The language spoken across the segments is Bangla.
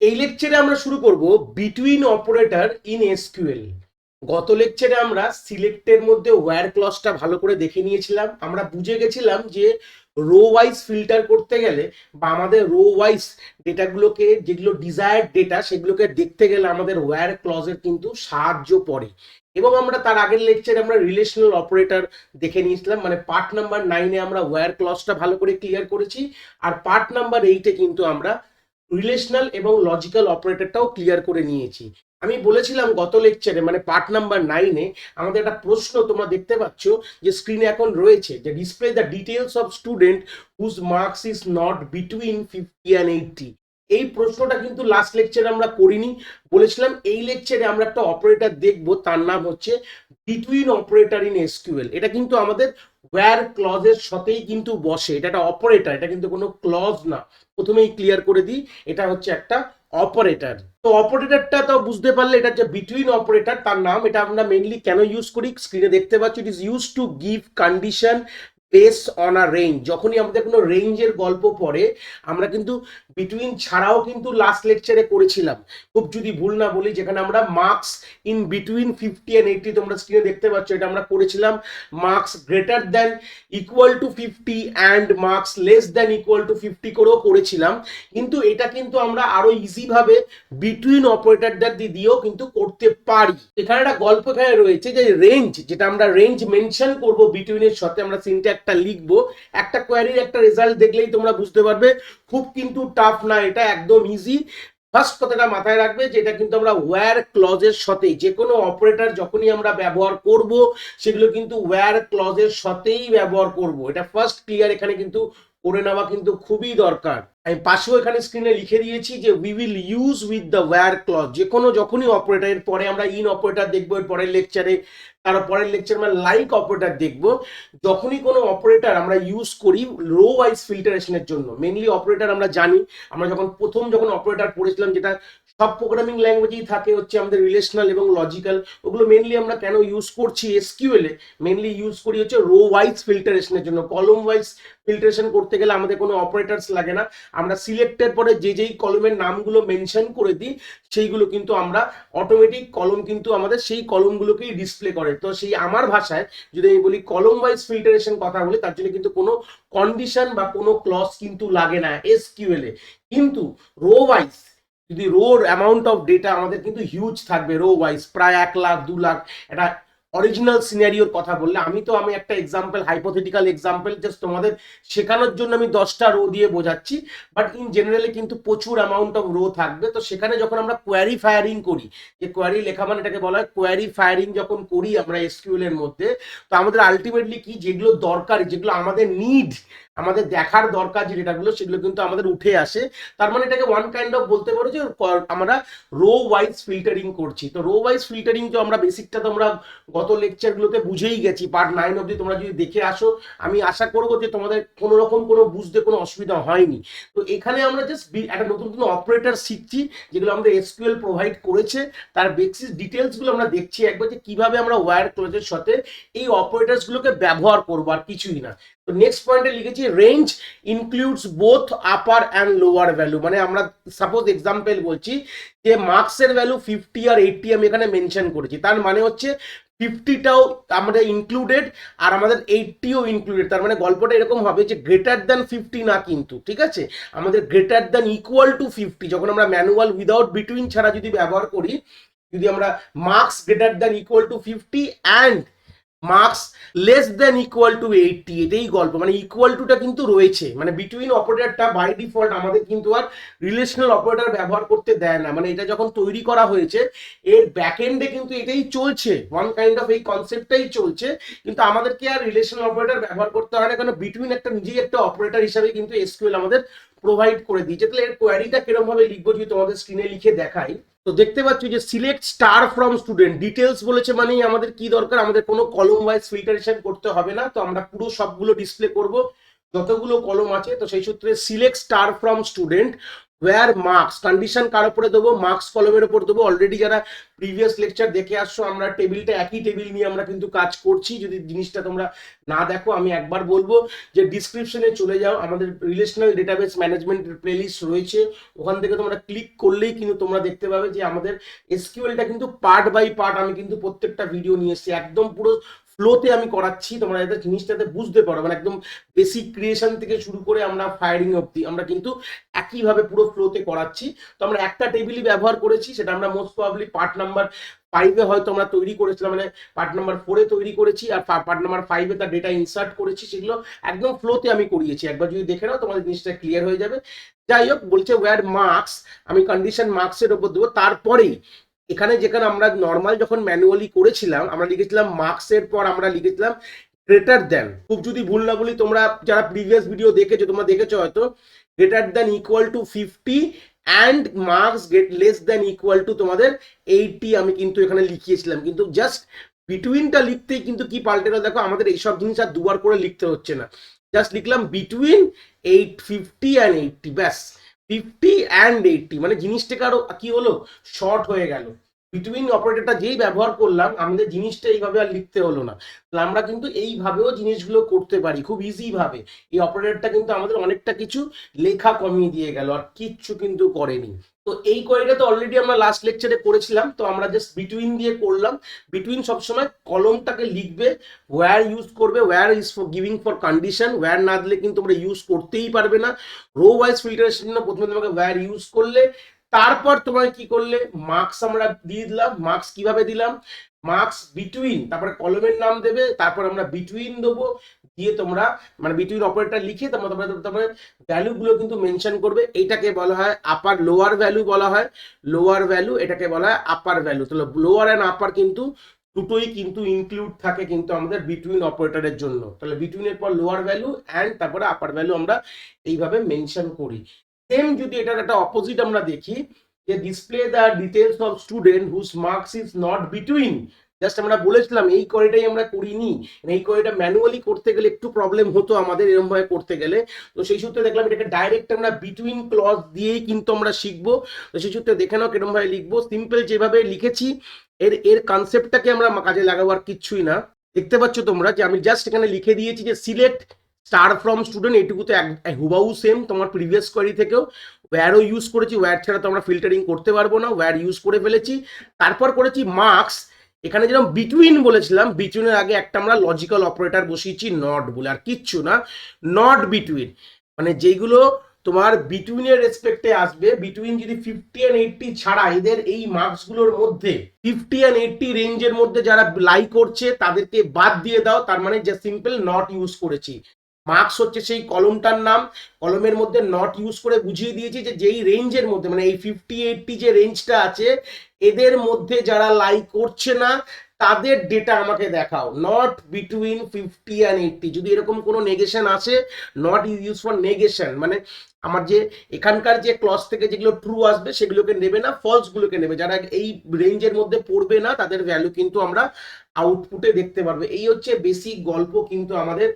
এই লেকচারে আমরা শুরু করব বিটুইন অপারেটর ইন এসকিউএল। গত লেকচারে আমরা সিলেক্টের মধ্যে ওয়্যার ক্লজটা ভালো করে দেখে নিয়েছিলাম। আমরা বুঝে গেছিলাম যে রো ওয়াইজ ফিল্টার করতে গেলে বা আমাদের রো ওয়াইজ ডেটাগুলোকে, যেগুলো ডিজায়ার্ড ডেটা, সেগুলোকে দেখতে গেলে আমাদের ওয়্যার ক্লজের কিন্তু সাহায্য পড়ে। এবং আমরা তার আগের লেকচারে আমরা রিলেশনাল অপারেটর দেখে নিয়েছিলাম, মানে পার্ট নাম্বার 9-এ আমরা ওয়্যার ক্লজটা ভালো করে ক্লিয়ার করেছি, আর পার্ট নাম্বার 8-এ কিন্তু আমরা রিলেশনাল এবং লজিক্যাল অপারেটরটাও ক্লিয়ার করে নিয়েছি। আমি বলেছিলাম গত লেকচারে, মানে পার্ট নাম্বার 9-এ আমাদের একটা প্রশ্ন তোমরা দেখতে পাচ্ছ যে স্ক্রিনে এখন রয়েছে, যে display the details of student whose marks is not between 50 and 80। এই প্রশ্নটা কিন্তু লাস্ট লেকচারে আমরা করিনি। বলেছিলাম এই লেকচারে আমরা একটা অপারেটর দেখব, তার নাম হচ্ছে বিটুইন অপারেটর ইন এসকিউএল। এটা কিন্তু আমাদের ওয়্যার ক্লজের সাথেই কিন্তু বসে। এটা একটা অপারেটর, এটা কিন্তু কোনো ক্লজ না। প্রথমেই ক্লিয়ার করে দিই, এটা হচ্ছে একটা অপারেটর। তো অপারেটরটা তো বুঝতে পারলে, এটা যে বিটুইন অপারেটর তার নাম। এটা আমরা মেইনলি কেন ইউজ করি স্ক্রিনে দেখতে পাচ্ছি, it is use to give condition based on a range. যখনই আমাদের কোনো রেঞ্জের গল্প পড়ে, আমরা কিন্তু বিটুইন ছাড়াও কিন্তু লাস্ট লেকচারে করেছিলাম, খুব যদি ভুল না বলি, যেখানে আমরা মার্কস ইন বিটুইন 50 and 80, তোমরা স্ক্রিনে দেখতে পাচ্ছ, এটা আমরা করেছিলাম marks greater than equal to 50 and marks less than equal to 50 করেও করেছিলাম। কিন্তু এটা কিন্তু আমরা আরো ইজি ভাবে বিটুইন অপারেটরদের দিয়েও কিন্তু করতে পারি। এখানে একটা গল্প এখানে রয়েছে যে রেঞ্জ, যেটা আমরা রেঞ্জ মেনশন করব বিটুইনের সাথে, আমরা সিনট্যাক্সটা লিখবো। একটা কোয়ারির একটা রেজাল্ট দেখলেই তোমরা বুঝতে পারবে, খুব কিন্তু টাফ না, এটা একদম ইজি। ফার্স্ট কথাটা মাথায় রাখবে যে এটা কিন্তু আমরা ওয়্যার ক্লজের সাথে, যে কোনো অপারেটর যখনই আমরা ব্যবহার করব, সেগুলো কিন্তু ওয়্যার ক্লজের সাথেই ব্যবহার করব। এটা ফার্স্ট ক্লিয়ার এখানে কিন্তু করে নেওয়া কিন্তু খুবই দরকার। আমি পাশেও এখানে স্ক্রিনে লিখে দিয়েছি যে we will use with the where clause. যে কোনো যখনই অপারেটরের পরে আমরা ইন অপারেটর দেখবো এর পরের লেকচারে, তার পরের লেকচারে আমরা লাইক অপারেটর দেখবো। যখনই কোনো অপারেটর আমরা ইউজ করি রো ওয়াইজ ফিল্টারেশনের জন্য, মেইনলি অপারেটর আমরা জানি, আমরা যখন অপারেটর পড়েছিলাম, যেটা সব প্রোগ্রামিং ল্যাঙ্গুয়েজেই থাকে, হচ্ছে আমাদের রিলেশনাল এবং লজিক্যাল। ওগুলো মেইনলি আমরা কেন ইউজ করছি এসকিউএল এ, মেইনলি ইউজ করি হচ্ছে রো ওয়াইজ ফিল্টারেশনের জন্য। কলম ওয়াইজ ফিল্টারেশন করতে গেলে আমাদের কোনো অপারেটরস লাগে না, আমরা সিলেক্টের পরে যেই কলমের নামগুলো মেনশন করে দিই, সেইগুলো কিন্তু আমরা অটোমেটিক কলম কিন্তু আমাদের সেই কলমগুলোকেই ডিসপ্লে করে। তো সেই আমার ভাষায় যদি আমি বলি কলম ওয়াইজ ফিল্টারেশন কথা বলি, তার জন্য কিন্তু কোনো কন্ডিশন বা কোনো ক্লজ কিন্তু লাগে না এসকিউএল এ। কিন্তু রো ওয়াইজ, যদি রোর অ্যামাউন্ট অফ ডেটা আমাদের কিন্তু হিউজ থাকবে, রো ওয়াইজ প্রায় 1 লাখ 2 লাখ, এটা অরিজিনাল সিনারিওর কথা বললে। আমি একটা এক্সাম্পল, হাইপোথেটিক্যাল এক্সাম্পল জাস্ট তোমাদের শেখানোর জন্য আমি 10টা রো দিয়ে বোঝাচ্ছি, বাট ইন জেনারেলি কিন্তু প্রচুর অ্যামাউন্ট অফ রো থাকবে। তো সেখানে যখন আমরা কোয়ারি ফায়ারিং করি, যে কোয়ারি লেখা মানে এটাকে বলা হয় কোয়ারি ফায়ারিং, যখন করি আমরা এসকিউএল এর মধ্যে, তো আমাদের আলটিমেটলি কি, যেগুলো দরকারি, যেগুলো আমাদের নিড, আমাদের দেখার দরকার যে ডেটাগুলো, সেগুলো কিন্তু আমাদের উঠে আসে। তার মানে এটাকে ওয়ান কাইন্ড অফ বলতে পারো যে আমরা রো ওয়াইজ ফিল্টারিং করছি। তো রো ওয়াইজ ফিল্টারিং যে আমরা বেসিকটা তোমরা গত লেকচারগুলোতে বুঝেই গেছি, পার্ট 9 অবধি তোমরা যদি দেখে আসো, আমি আশা করবো যে তোমাদের কোনো রকম কোনো বুঝতে কোনো অসুবিধা হয়নি। তো এখানে আমরা জাস্ট একটা নতুন নতুন অপারেটর শিখছি, যেগুলো আমাদের এসকিউএল প্রোভাইড করেছে। তার বেসিক ডিটেলসগুলো আমরা দেখছি একবার, যে কিভাবে আমরা ওয়্যার ক্লজের সাথে এই অপারেটরসগুলোকে ব্যবহার করবো, আর কিছুই না। তো নেক্সট পয়েন্টে লিখেছি range includes both upper and lower value. মানে আমরা সাপোজ এক্সাম্পল বলছি যে মার্কসের ভ্যালু 50 আর 80 আমি এখানে মেনশন করেছি, তার মানে হচ্ছে 50টাও আমাদের ইনক্লুডেড আর আমাদের 80ও ইনক্লুডেড। তার মানে গল্পটা এরকম হবে যে গ্রেটার দ্যান 50 না, কিন্তু ঠিক আছে, আমাদের গ্রেটার দ্যান ইকুয়াল টু 50। যখন আমরা ম্যানুয়াল উইদাউট বিটুইন ছাড়া যদি ব্যবহার করি, যদি আমরা marks greater than equal to 50 and marks less than equal to 80, এটাই গল্প। মানে ইকুয়াল টুটা কিন্তু রয়েছে, মানে বিটুইন অপারেটরটা বাই ডিফল্ট আমাদের কিন্তু আর রিলেশনাল অপারেটর ব্যবহার করতে দেয় না। মানে এটা যখন তৈরি করা হয়েছে, এর ব্যাকএন্ডে কিন্তু এটাই চলছে, ওয়ান কাইন্ড অফ এই কনসেপ্টটাই চলছে, কিন্তু আমাদেরকে আর রিলেশনাল অপারেটর ব্যবহার করতে হয় না, কারণ বিটুইন একটা নিজেই একটা অপারেটর হিসাবে কিন্তু এসকিউএল আমাদের প্রোভাইড করে দিয়েছে। তাহলে এর কোয়ারিটা কিরকম ভাবে লিখবো যদি তোমাদের স্ক্রিনে লিখে দেখাই, তো দেখতে পাচ্ছ যে select star from student. Details বলেছে মানেই আমাদের কি দরকার, আমাদের কোনো কলম ওয়াইজ ফিল্টারেশন করতে হবে না। তো আমরা পুরো সবগুলো ডিসপ্লে করব, যতগুলো কলম আছে। তো সেই সূত্রে select star from student where marks condition কার উপরে দেবো, মার্কস কলমের উপর দেবো। অলরেডি যারা প্রিভিয়াস লেকচার দেখে আসছো, আমরা টেবিলটা একই টেবিল নিয়ে আমরা কিন্তু কাজ করছি। যদি জিনিসটা তোমরা না দেখো, আমি একবার বলবো যে ডিসক্রিপশনে চলে যাও, আমাদের রিলেশনাল ডেটাবেস ম্যানেজমেন্টের প্লেলিস্ট রয়েছে, ওখান থেকে তোমরা ক্লিক করলেই কিন্তু তোমরা দেখতে পাবে যে আমাদের এসকিউএলটা কিন্তু পার্ট বাই পার্ট আমি কিন্তু প্রত্যেকটা ভিডিও নিয়ে এসেছি, একদম পুরো ফ্লোতে আমি করাচ্ছি, তোমরা যাতে জিনিসটাতে বুঝতে পারো। মানে একদম বেসিক ক্রিয়েশন থেকে শুরু করে আমরা ফায়ারিং অবধি আমরা কিন্তু একইভাবে পুরো ফ্লোতে করাচ্ছি। তো আমরা একটা টেবিলই ব্যবহার করেছি, সেটা আমরা মোস্ট প্রবাবলি পার্ট নাম্বার 5-এ হয়তো আমরা তৈরি করেছিলাম, মানে পার্ট নাম্বার 4-এ তৈরি করেছি, আর পার্ট নাম্বার 5-এ তার ডেটা ইনসার্ট করেছি। সেগুলো একদম ফ্লোতে আমি করিয়েছি, একবার যদি দেখে নাও তোমাদের জিনিসটা ক্লিয়ার হয়ে যাবে। যাই হোক, বলছে ওয়্যার মার্কস, আমি কন্ডিশন মার্কসের উপর দেবো। তারপরেই এখানে যেখানে আমরা নর্মাল যখন ম্যানুয়ালি করেছিলাম, আমরা লিখেছিলাম মার্কসের পর আমরা লিখেছিলাম গ্রেটার দেন। খুব যদি ভুল না বলি, তোমরা যারা প্রিভিয়াস ভিডিও দেখেছো, তোমরা দেখেছো হয়তো, greater than equal to 50 and marks gate less than equal to তোমাদের 80 আমি কিন্তু এখানে লিখিয়েছিলাম। কিন্তু জাস্ট বিটুইনটা লিখতেই কিন্তু কি পাল্টে গেল দেখো, আমাদের এইসব জিনিস আর দুবার করে লিখতে হচ্ছে না, জাস্ট লিখলাম বিটুইন 50 অ্যান্ড 80, ব্যাস 50 অ্যান্ড 80, মানে জিনিসটাকে আরো কি হলো, শর্ট হয়ে গেল। বিটুইন অপারেটরটা যেই ব্যবহার করলাম, আমাদের জিনিসটা এইভাবে আর লিখতে হলো না। তাহলে আমরা কিন্তু এইভাবেও জিনিসগুলো করতে পারি খুব ইজি ভাবে। এই অপারেটরটা কিন্তু আমাদের অনেকটা কিছু লেখা কমিয়ে দিয়ে গেল, আর কিচ্ছু কিন্তু করেনি। তো এই কোয়েরিটা তো অলরেডি আমরা লাস্ট লেকচারে করেছিলাম, তো আমরা জাস্ট বিটুইন দিয়ে করলাম। বিটুইন সবসময় কলমটাকে লিখবে, ওয়্যার ইউজ করবে, where is for giving for condition, where না দিলে কিন্তু তোমরা ইউজ করতেই পারবে না। রো ওয়াইজ ফিল্টারের জন্য প্রথমে তোমাকে ওয়্যার ইউজ করলে, তারপর তোমাকে কি করলে, মার্কস আমরা দিয়ে দিলাম। মার্কস কিভাবে দিলাম, মার্কস বিটুইন, তারপরে কলমের নাম দেবে, তারপর আমরা বিটুইন দেবো, দিয়ে তোমরা মানে বিটুইন অপারেটর লিখে তারপরে ভ্যালুগুলো কিন্তু মেনশন করবে। এইটাকে বলা হয় আপার লোয়ার ভ্যালু বলা হয়, লোয়ার ভ্যালু, এটাকে বলা হয় আপার ভ্যালু। তাহলে লোয়ার অ্যান্ড আপার কিন্তু দুটোই কিন্তু ইনক্লুড থাকে কিন্তু আমাদের বিটুইন অপারেটরের জন্য। তাহলে বিটুইনের পর লোয়ার ভ্যালু অ্যান্ড তারপরে আপার ভ্যালু আমরা এইভাবে মেনশন করি। সেম যদি এটার একটা অপোজিট আমরা দেখি, যে display the details of student whose marks is not between, just আমরা বলেছিলাম এই কোয়েরিটাই আমরা করিনি, এই কোয়েরিটা ম্যানুয়ালি করতে গেলে একটু প্রবলেম হতো আমাদের এরকম ভাবে করতে গেলে। তো সেই সূত্রে দেখলাম এটাকে ডাইরেক্ট আমরা বিটুইন ক্লজ দিয়েই কিন্তু আমরা শিখবো। তো সেই সূত্রে দেখে নাও কিরকম ভাবে লিখবো। সিম্পল যেভাবে লিখেছি, এর এর কনসেপ্টটাকে আমরা কাজে লাগাবো, আর কিচ্ছুই না। দেখতে পাচ্ছ তোমরা যে আমি জাস্ট এখানে লিখে দিয়েছি যে সিলেক্ট স্টার ফ্রম স্টুডেন্ট, এইটুকু তো হুবাহু সেম তোমার প্রিভিয়াস কোয়েরি থেকেও। ওয়্যারও ইউজ করেছি, ওয়্যার ছাড়া তো আমরা ফিল্টারিং করতে পারবো না, ওয়্যার ইউজ করে ফেলেছি। তারপর করেছি মার্কস, এখানে যেরকম বিটুইন বলেছিলাম, বিটুইনের আগে একটা আমরা লজিক্যাল অপারেটর বসিয়েছি নট বলে, আর কিচ্ছু না, নট বিটুইন। মানে যেগুলো তোমার বিটুইনের রেসপেক্টে আসবে, বিটুইন যদি 50 অ্যান্ড 80 ছাড়া এদের এই মার্কসগুলোর মধ্যে 50 অ্যান্ড 80 রেঞ্জের মধ্যে যারা লাই করছে তাদেরকে বাদ দিয়ে দাও, তার মানে যে সিম্পল নট ইউজ করেছি। মার্কস হচ্ছে সেই কলমটার নাম, কলমের মধ্যে নট ইউজ করে বুঝিয়ে দিয়েছি যে যেই রেঞ্জের মধ্যে, মানে এই 50-80 যে রেঞ্জটা আছে, এদের মধ্যে যারা লাই করছে না তাদের ডেটা আমাকে দেখাও, নট বিটুইন 50 অ্যান্ড 80। যদি এরকম কোনো নেগেশন আসে, not is use for negation, মানে আমার যে এখানকার যে ক্লজ থেকে যেগুলো ট্রু আসবে সেগুলোকে নেবে না, ফলস গুলোকে নেবে। যারা এই রেঞ্জের মধ্যে পড়বে না তাদের ভ্যালু কিন্তু আমরা আউটপুটে দেখতে পারবো। এই হচ্ছে বেসিক গল্প কিন্তু আমাদের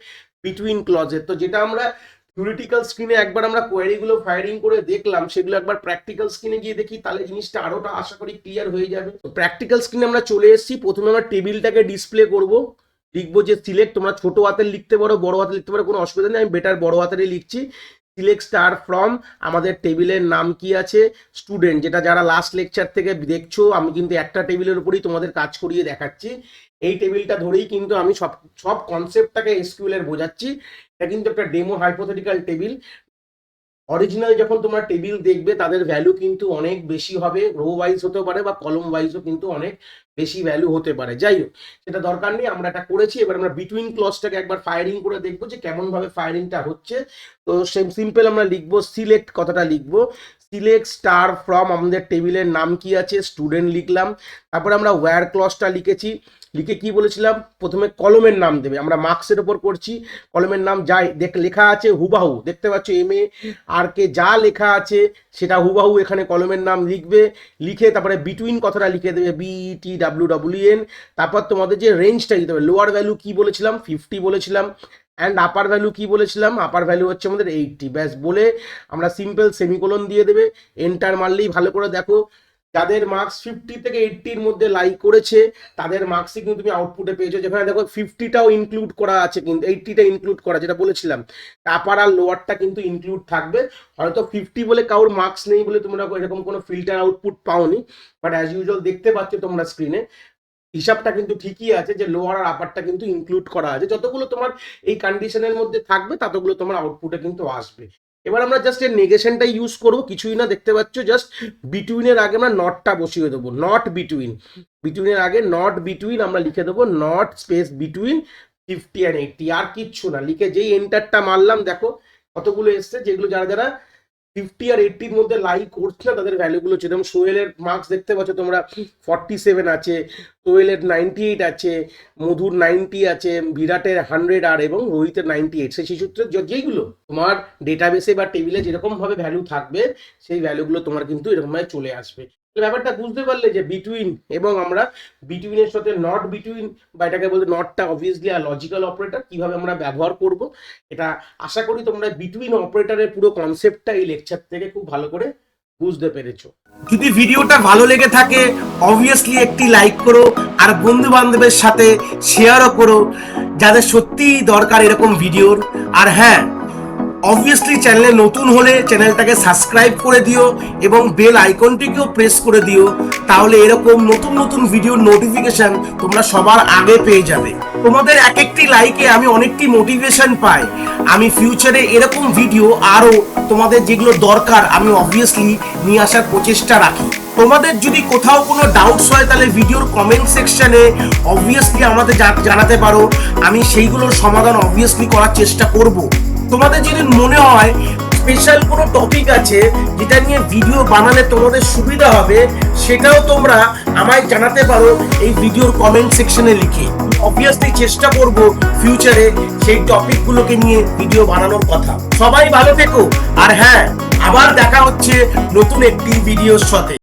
বিটুইন ক্লজের। তো যেটা আমরা থিওরিটিক্যাল স্ক্রিনে একবার আমরা কোয়েরিগুলো ফায়ারিং করে দেখলাম, সেগুলো একবার প্র্যাকটিক্যাল স্ক্রিনে গিয়ে দেখি, তাহলে জিনিসটা আরোটা আশা করি ক্লিয়ার হয়ে যাবে। প্র্যাকটিক্যাল স্ক্রিনে আমরা চলে এসেছি। প্রথমে আমরা টেবিলটাকে ডিসপ্লে করব, লিখবো যে সিলেক্ট, তোমরা ছোট হাতের লিখতে পারো, বড় হাতে লিখতে পারো, কোনো অসুবিধা নেই, আমি বেটার বড় হাতেরই লিখছি। সিলেক্ট স্টার ফ্রম, আমাদের টেবিলের নাম কি আছে, স্টুডেন্ট, যেটা যারা লাস্ট লেকচার থেকে দেখছো আমি কিন্তু একটা টেবিলের উপরেই তোমাদের কাজ করিয়ে দেখাচ্ছি। এই টেবিলটা ধরেই কিন্তু আমি সব সব কনসেপ্টটাকে এসকিউএল এর বোঝাচ্ছি। এটা কিন্তু একটা ডেমো হাইপোথেটিক্যাল টেবিল। অরিজিনাল যখন তোমার টেবিল দেখবে তাদের ভ্যালু কিন্তু অনেক বেশি হবে, রো ওয়াইজ হতে পারে বা কলম ওয়াইজও কিন্তু অনেক বেশি ভ্যালু হতে পারে। যাই হোক, সেটা দরকার নেই, আমরা এটা করেছি। এবার আমরা বিটুইন ক্লজটাকে একবার ফায়ারিং করে দেখবো যে কেমন ভাবে ফায়ারিংটা হচ্ছে। তো সিম্পল আমরা লিখবো সিলেক্ট, কথাটা লিখবো সিলেক্ট স্টার ফ্রম, আমাদের টেবিলের নাম কি আছে, স্টুডেন্ট লিখলাম। তারপরে আমরা ওয়্যার ক্লজটা লিখেছি, লিখে কি বলেছিলাম, প্রথমে কলমের নাম দেবে, আমরা মার্কসের ওপর করছি, কলমের নাম যাই লেখা আছে হুবাহু, দেখতে পাচ্ছ MA-RK যা লেখা আছে সেটা হুবাহু এখানে কলমের নাম লিখবে। লিখে তারপরে বিটুইন কথাটা লিখে দেবে BETWWN। তারপর তোমাদের যে রেঞ্জটা দিতে হবে, লোয়ার ভ্যালু কি বলেছিলাম, 50 বলেছিলাম, অ্যান্ড আপার ভ্যালু কি বলেছিলাম, আপার ভ্যালু হচ্ছে আমাদের 80, ব্যাস বলে আমরা সিম্পল সেমিকোলন দিয়ে দেবে, এন্টার মারলেই ভালো করে দেখো যাদের মার্কস 50 থেকে 80-র মধ্যে লাইক করেছে তাদের মার্কসই কিন্তু তুমি আউটপুটে পেয়েছো, যেখানে দেখো 50টাও ইনক্লুড করা আছে, কিন্তু 80টা ইনক্লুড করা, যেটা বলেছিলাম আপার আর লোয়ারটা কিন্তু ইনক্লুড থাকবে। হয়তো 50 বলে কারোর মার্কস নেই বলে তোমরা এরকম কোনো ফিল্টার আউটপুট পাওনি, বাট অ্যাজ ইউজুয়াল দেখতে পাচ্ছ তোমরা স্ক্রিনে হিসাবটা কিন্তু ঠিকই আছে যে লোয়ার আর আপারটা কিন্তু ইনক্লুড করা আছে, যতগুলো তোমার এই কন্ডিশনের মধ্যে থাকবে ততগুলো তোমার আউটপুটে কিন্তু আসবে। এবার আমরা জাস্ট এর নেগেশনটা ইউজ করবো, কিছুই না, দেখতে পাচ্ছ জাস্ট বিটুইনের আগে আমরা নটটা বসিয়ে দেবো, নট বিটুইন, বিটুইনের আগে নট বিটুইন আমরা লিখে দেবো, নট স্পেস বিটুইন 50 অ্যান্ড 80, আর কিচ্ছু না লিখে যেই এন্টারটা মারলাম দেখো কতগুলো এসছে, যেগুলো যারা যারা 50 আর 80-র মধ্যে লাইক করছে না তাদের ভ্যালুগুলো, যেরকম সোহেলের মার্কস দেখতে পাচ্ছ তোমরা 47 আছে, সোহেলের 98 আছে, মধুর 90 আছে, বিরাটের 100 আর এবং রোহিতের 98, সেই সূত্রে যেইগুলো তোমার ডেটাবেসে বা টেবিলে যেরকম ভাবে ভ্যালু থাকবে সেই ভ্যালুগুলো তোমার কিন্তু এরকম ভাবে চলে আসবে। ব্যাপারটা বুঝতে পারলে যে বিটুইন এবং আমরা বিটুইনের সাথে নট বিটুইন বা এটাকে বলতে নটটা অবভিয়াসলি আর লজিক্যাল অপারেটর কিভাবে আমরা ব্যবহার করব, এটা আশা করি তোমরা বিটুইন অপারেটরের পুরো কনসেপ্টটা এই লেকচার থেকে খুব ভালো করে বুঝতে পেরেছো। যদি ভিডিওটা ভালো লেগে থাকে অবভিয়াসলি একটি লাইক করো, আর বন্ধু বান্ধবের সাথে শেয়ারও করো যাদের সত্যিই দরকার এরকম ভিডিওর। আর হ্যাঁ, অবভিয়াসলি চ্যানেলে নতুন হলে চ্যানেলটাকে সাবস্ক্রাইব করে দিও এবং বেল আইকনটিকেও প্রেস করে দিও, তাহলে এরকম নতুন নতুন ভিডিওর নোটিফিকেশন তোমরা সবার আগে পেয়ে যাবে। তোমাদের এক একটি লাইকে আমি অনেকটি মোটিভেশন পাই, আমি ফিউচারে এরকম ভিডিও আরও তোমাদের যেগুলো দরকার আমি অবভিয়াসলি নিয়ে আসার প্রচেষ্টা রাখি। তোমাদের যদি কোথাও কোনো ডাউটস হয় তাহলে ভিডিওর কমেন্ট সেকশনে অবভিয়াসলি আমাদের জানাতে পারো, আমি সেইগুলোর সমাধান অবভিয়াসলি করার চেষ্টা করব। তোমাদের যদি মনে হয় স্পেশাল কোনো টপিক আছে যেটা নিয়ে ভিডিও বানালে তোমাদের সুবিধা হবে, সেটাও তোমরা আমায় জানাতে পারো এই ভিডিওর কমেন্ট সেকশনে লিখে। অবভিয়াসলি চেষ্টা করব ফিউচারে সেই টপিকগুলোকে নিয়ে ভিডিও বানানোর কথা। সবাই ভালো থেকো, আর হ্যাঁ, আবার দেখা হচ্ছে নতুন একটি ভিডিওর সাথে।